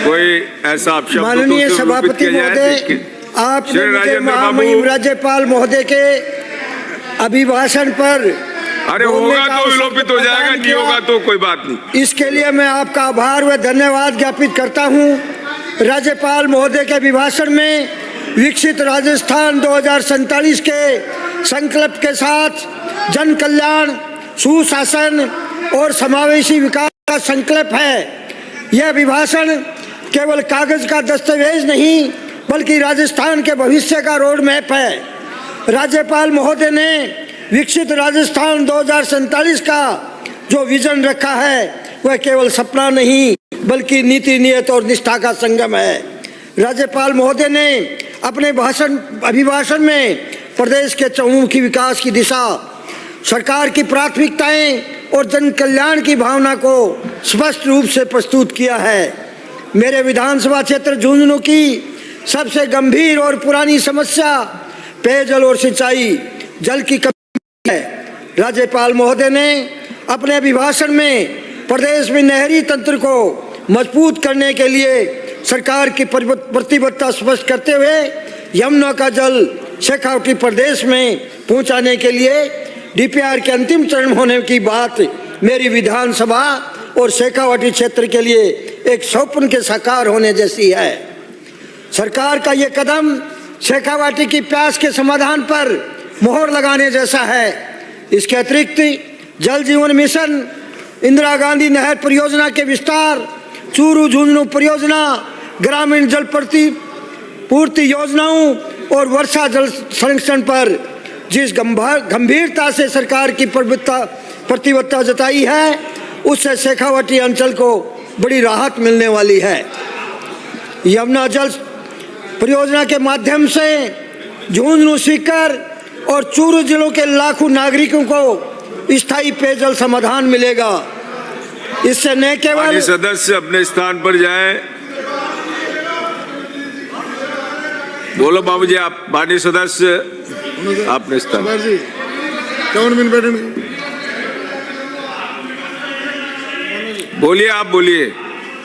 कोई ऐसा अपशब्द माननीय सभापति महोदय, आपने मुझे महामहिम राज्यपाल महोदय के अभिभाषण पर अरे होगा तो विलोपित हो जाएगा, नहीं होगा तो कोई बात नहीं। इसके लिए मैं आपका आभार व धन्यवाद ज्ञापित करता हूं। राज्यपाल महोदय के अभिभाषण में विकसित राजस्थान 2047 के संकल्प के साथ जन कल्याण, सुशासन और समावेशी विकास का संकल्प है। यह अभिभाषण केवल कागज का दस्तावेज नहीं बल्कि राजस्थान के भविष्य का रोड मैप है। राज्यपाल महोदय ने विकसित राजस्थान 2047 का जो विजन रखा है वह केवल सपना नहीं बल्कि नीति, नियत और निष्ठा का संगम है। राज्यपाल महोदय ने अपने अभिभाषण में प्रदेश के चहुमुखी विकास की दिशा, सरकार की प्राथमिकताएं और जन कल्याण की भावना को स्पष्ट रूप से प्रस्तुत किया है। मेरे विधानसभा क्षेत्र झुंझुनू की सबसे गंभीर और पुरानी समस्या पेयजल और सिंचाई जल की कमी है। राज्यपाल महोदय ने अपने अभिभाषण में प्रदेश में नहरी तंत्र को मजबूत करने के लिए सरकार की प्रतिबद्धता स्पष्ट करते हुए यमुना का जल शेखावटी प्रदेश में पहुंचाने के लिए डीपीआर के अंतिम चरण होने की बात मेरी विधानसभा और शेखावटी क्षेत्र के लिए एक स्वप्न के साकार होने जैसी है। सरकार का ये कदम शेखावटी की प्यास के समाधान पर मोहर लगाने जैसा है। इसके अतिरिक्त जल जीवन मिशन, इंदिरा गांधी नहर परियोजना के विस्तार, चूरू झुंझुनू परियोजना, ग्रामीण जल पूर्ति योजनाओं और वर्षा जल संरक्षण पर जिस गंभीरता से सरकार की प्रतिबद्धता जताई है उससे शेखावटी अंचल को बड़ी राहत मिलने वाली है। यमुना जल परियोजना के माध्यम से झुंझुनू, सीकर और चूरू जिलों के लाखों नागरिकों को स्थायी पेयजल समाधान मिलेगा। इससे न केवल सदस्य अपने स्थान पर जाएं। बोलो बाबूजी, आप पार्टी सदस्य अपने स्थान। बोलिए, आप बोलिए।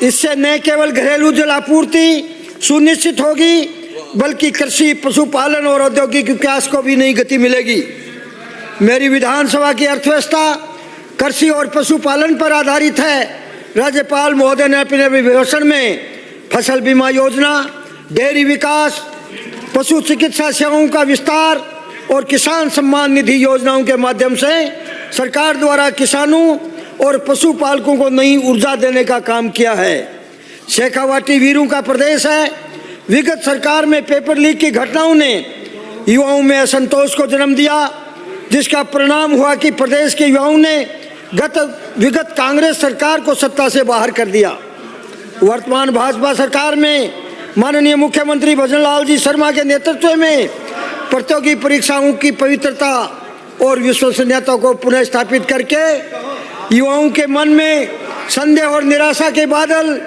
इससे न केवल घरेलू जल आपूर्ति सुनिश्चित होगी बल्कि कृषि, पशुपालन और औद्योगिक विकास को भी नई गति मिलेगी। मेरी विधानसभा की अर्थव्यवस्था कृषि और पशुपालन पर आधारित है। राज्यपाल महोदय ने अपने अभिभाषण में फसल बीमा योजना, डेयरी विकास, पशु चिकित्सा सेवाओं का विस्तार और किसान सम्मान निधि योजनाओं के माध्यम से सरकार द्वारा किसानों और पशुपालकों को नई ऊर्जा देने का काम किया है। शेखावटी वीरों का प्रदेश है। विगत सरकार में पेपर लीक की घटनाओं ने युवाओं में असंतोष को जन्म दिया, जिसका परिणाम हुआ कि प्रदेश के युवाओं ने विगत कांग्रेस सरकार को सत्ता से बाहर कर दिया। वर्तमान भाजपा सरकार में माननीय मुख्यमंत्री भजन लाल जी शर्मा के नेतृत्व में प्रतियोगी परीक्षाओं की पवित्रता और विश्वसनीयता को पुनः स्थापित करके युवाओं के मन में संदेह और निराशा के बादल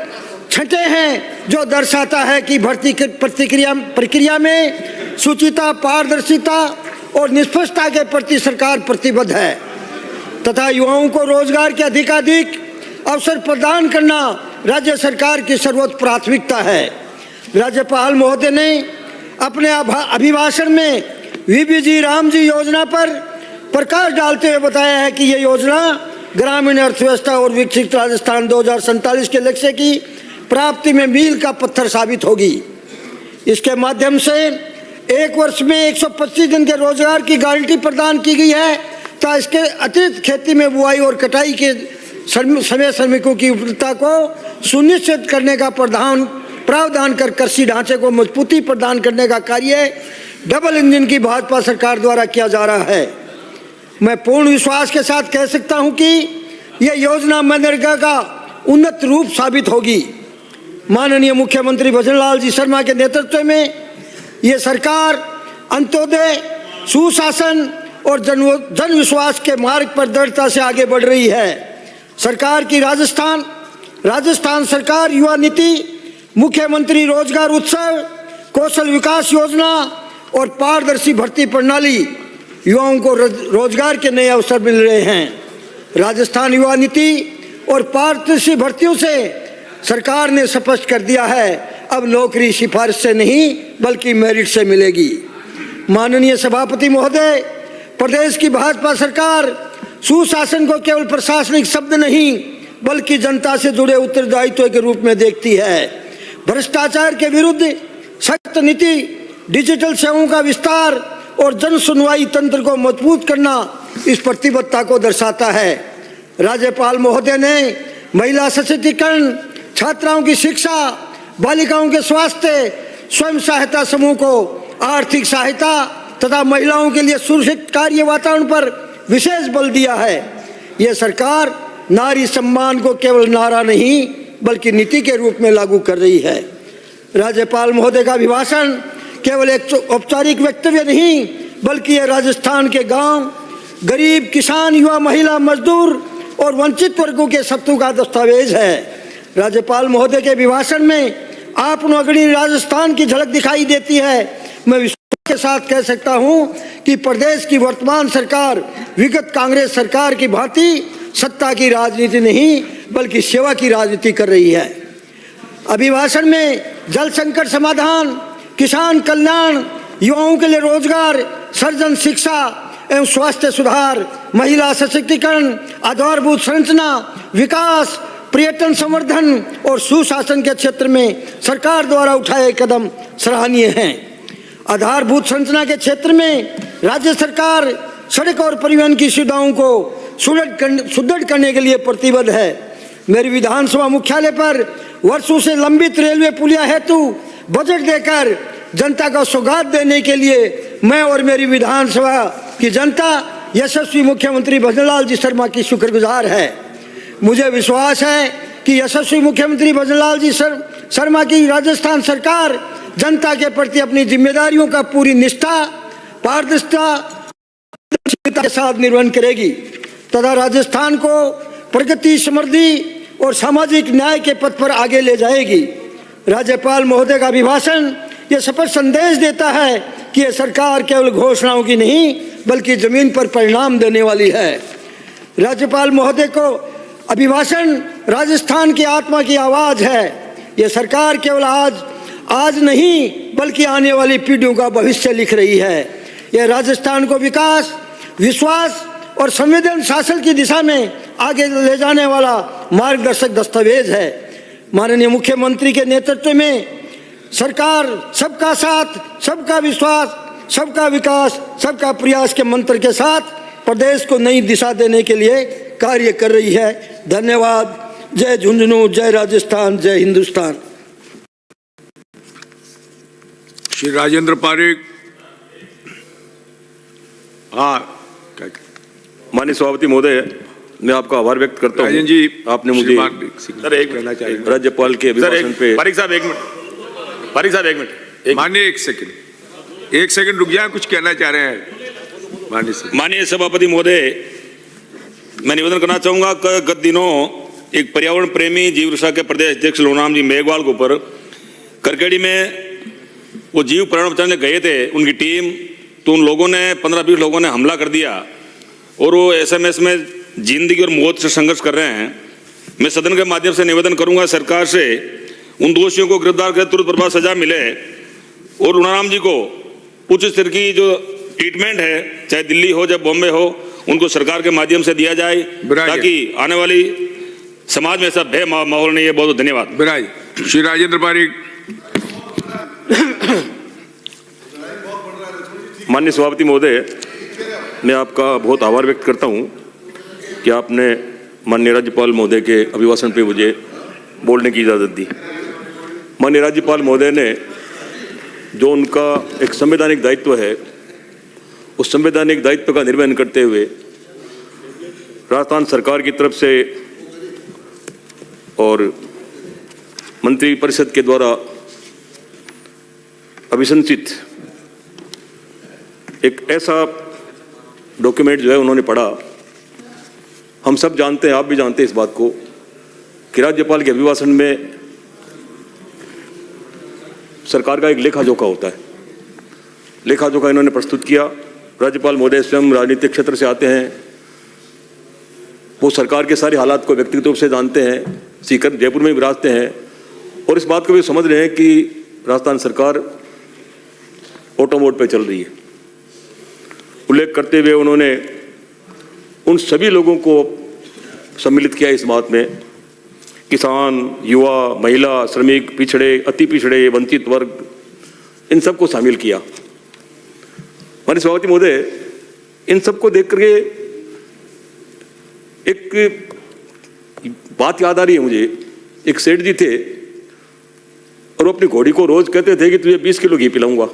छंटे हैं, जो दर्शाता है कि भर्ती प्रक्रिया में शुचिता, पारदर्शिता और निष्पक्षता के प्रति सरकार प्रतिबद्ध है तथा युवाओं को रोजगार के अधिकाधिक अवसर प्रदान करना राज्य सरकार की सर्वोच्च प्राथमिकता है। राज्यपाल महोदय ने अपने अभिभाषण में वीबीजी रामजी योजना पर प्रकाश डालते हुए बताया है कि यह योजना ग्रामीण अर्थव्यवस्था और विकसित राजस्थान 2047 के लक्ष्य की प्राप्ति में मील का पत्थर साबित होगी। इसके माध्यम से एक वर्ष में 125 दिन के रोजगार की गारंटी प्रदान की गई है तथा इसके अतिरिक्त खेती में बुआई और कटाई के समय श्रमिकों की उपलब्धता को सुनिश्चित करने का प्रावधान कर कृषि ढांचे को मजबूती प्रदान करने का कार्य डबल इंजन की भाजपा सरकार द्वारा किया जा रहा है। मैं पूर्ण विश्वास के साथ कह सकता हूं कि यह योजना मनरेगा का उन्नत रूप साबित होगी। माननीय मुख्यमंत्री भजन लाल जी शर्मा के नेतृत्व में ये सरकार अंत्योदय, सुशासन और जन विश्वास के मार्ग पर दृढ़ता से आगे बढ़ रही है। सरकार की राजस्थान सरकार युवा नीति, मुख्यमंत्री रोजगार उत्सव, कौशल विकास योजना और पारदर्शी भर्ती प्रणाली युवाओं को रोजगार के नए अवसर मिल रहे हैं। राजस्थान युवा नीति और पारदर्शी भर्तियों से सरकार ने स्पष्ट कर दिया है, अब नौकरी सिफारिश से नहीं बल्कि मेरिट से मिलेगी। माननीय सभापति महोदय, प्रदेश की भाजपा सरकार सुशासन को केवल प्रशासनिक शब्द नहीं बल्कि जनता से जुड़े उत्तरदायित्व के रूप में देखती है। भ्रष्टाचार के विरुद्ध सख्त नीति, डिजिटल सेवाओं का विस्तार और जन सुनवाई तंत्र को मजबूत करना इस प्रतिबद्धता को दर्शाता है। राज्यपाल महोदय ने महिला सशक्तिकरण, छात्राओं की शिक्षा, बालिकाओं के स्वास्थ्य, स्वयं सहायता समूह को आर्थिक सहायता तथा महिलाओं के लिए सुरक्षित कार्य वातावरण पर विशेष बल दिया है। यह सरकार नारी सम्मान को केवल नारा नहीं बल्कि नीति के रूप में लागू कर रही है। राज्यपाल महोदय का अभिभाषण केवल एक औपचारिक वक्तव्य नहीं बल्कि यह राजस्थान के गांव, गरीब, किसान, युवा, महिला, मजदूर और वंचित वर्गों के सत्तू का दस्तावेज है। राज्यपाल महोदय के अभिभाषण में आप अग्रणी राजस्थान की झलक दिखाई देती है। मैं विश्वास के साथ कह सकता हूं कि प्रदेश की वर्तमान सरकार विगत कांग्रेस सरकार की भांति सत्ता की राजनीति नहीं बल्कि सेवा की राजनीति कर रही है। अभिभाषण में जल संकट समाधान, किसान कल्याण, युवाओं के लिए रोजगार सृजन, शिक्षा एवं स्वास्थ्य सुधार, महिला सशक्तिकरण, आधारभूत संरचना विकास, पर्यटन संवर्धन और सुशासन के क्षेत्र में सरकार द्वारा उठाए कदम सराहनीय हैं। आधारभूत संरचना के क्षेत्र में राज्य सरकार सड़क और परिवहन की सुविधाओं को सुदृढ़ करने के लिए प्रतिबद्ध है। मेरी विधानसभा मुख्यालय पर वर्षों से लंबित रेलवे पुलिया हेतु बजट देकर जनता को सौगात देने के लिए मैं और मेरी विधानसभा की जनता यशस्वी मुख्यमंत्री भजनलाल जी शर्मा की शुक्रगुजार है। मुझे विश्वास है कि यशस्वी मुख्यमंत्री भजनलाल जी शर्मा की राजस्थान सरकार जनता के प्रति अपनी जिम्मेदारियों का पूरी निष्ठा, पारदर्शिता के साथ निर्वहन करेगी तथा राजस्थान को प्रगति, समृद्धि और सामाजिक न्याय के पथ पर आगे ले जाएगी। राज्यपाल महोदय का अभिभाषण यह स्पष्ट संदेश देता है कि यह सरकार केवल घोषणाओं की नहीं बल्कि जमीन पर परिणाम देने वाली है। राज्यपाल महोदय को अभिभाषण राजस्थान की आत्मा की आवाज है। यह सरकार केवल आज नहीं बल्कि आने वाली पीढ़ियों का भविष्य लिख रही है। यह राजस्थान को विकास, विश्वास और संवेदन शासन की दिशा में आगे ले जाने वाला मार्गदर्शक दस्तावेज है। माननीय मुख्यमंत्री के नेतृत्व में सरकार सबका साथ, सबका विश्वास, सबका विकास, सबका प्रयास के मंत्र के साथ प्रदेश को नई दिशा देने के लिए कार्य कर रही है। धन्यवाद। जय झुंझुनू, जय राजस्थान, जय हिंदुस्तान। श्री राजेंद्र पारिक। हाँ, माननीय सभापति महोदय, मैं आपका आभार व्यक्त करता हूँ जी, आपने मुझे सर एक कहना चाहिए राज्यपाल के अभिभाषण पे। पारिक साहब एक मिनट माननीय एक सेकंड रुक जाए, कुछ कहना चाह रहे हैं माननीय सभापति महोदय, मैं निवेदन करना चाहूंगा कि गत दिनों एक पर्यावरण प्रेमी जीव रक्षा के प्रदेश अध्यक्ष लोनाम जी मेघवाल के ऊपर करकेड़ी में वो जीव प्राण बचाने गए थे उनकी टीम, तो उन लोगों ने 15-20 लोगों ने हमला कर दिया और वो SMS में जिंदगी और मौत से संघर्ष कर रहे हैं। मैं सदन के माध्यम से निवेदन करूंगा सरकार से उन दोषियों को गिरफ्तार कर तुरंत प्रभाव सजा मिले और लोनाराम जी को उच्च स्तर की जो ट्रीटमेंट है, चाहे दिल्ली हो चाहे बॉम्बे हो, उनको सरकार के माध्यम से दिया जाए ताकि आने वाली समाज में ऐसा भय माहौल नहीं है। बहुत बहुत धन्यवाद। श्री राजेंद्र पारिक। माननीय सभापति महोदय, मैं आपका बहुत आभार व्यक्त करता हूं कि आपने माननीय राज्यपाल महोदय के अभिभाषण पे मुझे बोलने की इजाज़त दी। माननीय राज्यपाल महोदय ने जो उनका एक संवैधानिक दायित्व है, उस संवैधानिक दायित्व का निर्वहन करते हुए राजस्थान सरकार की तरफ से और मंत्री परिषद के द्वारा अभिशंसित एक ऐसा डॉक्यूमेंट जो है उन्होंने पढ़ा। हम सब जानते हैं, आप भी जानते हैं इस बात को कि राज्यपाल के अभिभाषण में सरकार का एक लेखा जोखा होता है। लेखा जोखा इन्होंने प्रस्तुत किया। राज्यपाल महोदय स्वयं राजनीतिक क्षेत्र से आते हैं, वो सरकार के सारे हालात को व्यक्तिगत रूप से जानते हैं। सीकर जयपुर में विराजते हैं और इस बात को भी समझ रहे हैं कि राजस्थान सरकार ऑटो मोड पे चल रही है। उल्लेख करते हुए उन्होंने उन सभी लोगों को सम्मिलित किया इस बात में, किसान, युवा, महिला, श्रमिक, पिछड़े, अति पिछड़े, वंचित वर्ग, इन सबको शामिल किया। माननीय सभापति महोदय, इन सबको देख करके एक बात याद आ रही है मुझे। एक सेठ जी थे और वो अपनी घोड़ी को रोज कहते थे कि तुझे 20 किलो घी पिलाऊंगा।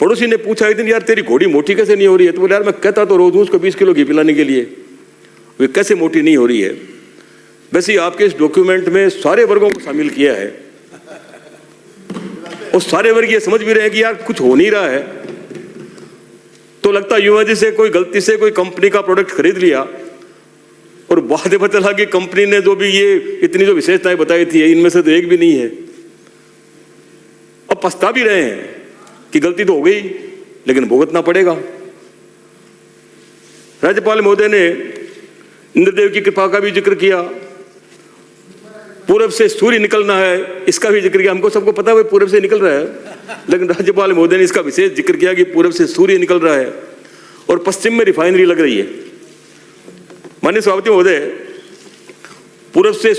पड़ोसी ने पूछा एक दिन, यार तेरी घोड़ी मोटी कैसे नहीं हो रही है? तो बोले, यार मैं कहता तो रोज हूं उसको 20 किलो घी पिलाने के लिए, वे कैसे मोटी नहीं हो रही है? वैसे ही आपके इस डॉक्यूमेंट में सारे वर्गों को शामिल किया है और सारे वर्ग ये समझ भी रहे हैं कि यार कुछ हो नहीं रहा है। तो लगता है युवा जी से कोई गलती से कोई कंपनी का प्रोडक्ट खरीद लिया और बाद में पता लगा कि कंपनी ने जो भी ये इतनी जो विशेषताएं बताई थी इनमें से तो एक भी नहीं है। अब पछता भी रहे हैं कि गलती तो हो गई, लेकिन भुगतना पड़ेगा। राज्यपाल महोदय ने इंद्रदेव की कृपा का भी जिक्र किया, पूरब से सूर्य निकलना है इसका भी जिक्र किया। हमको सबको पता है पूरब से निकल रहा है, लेकिन राज्यपाल महोदय ने इसका विशेष जिक्र किया कि पूरब से सूर्य निकल रहा है और पश्चिम में रिफाइनरी लग रही है। माननीय सभापति महोदय, पूरब से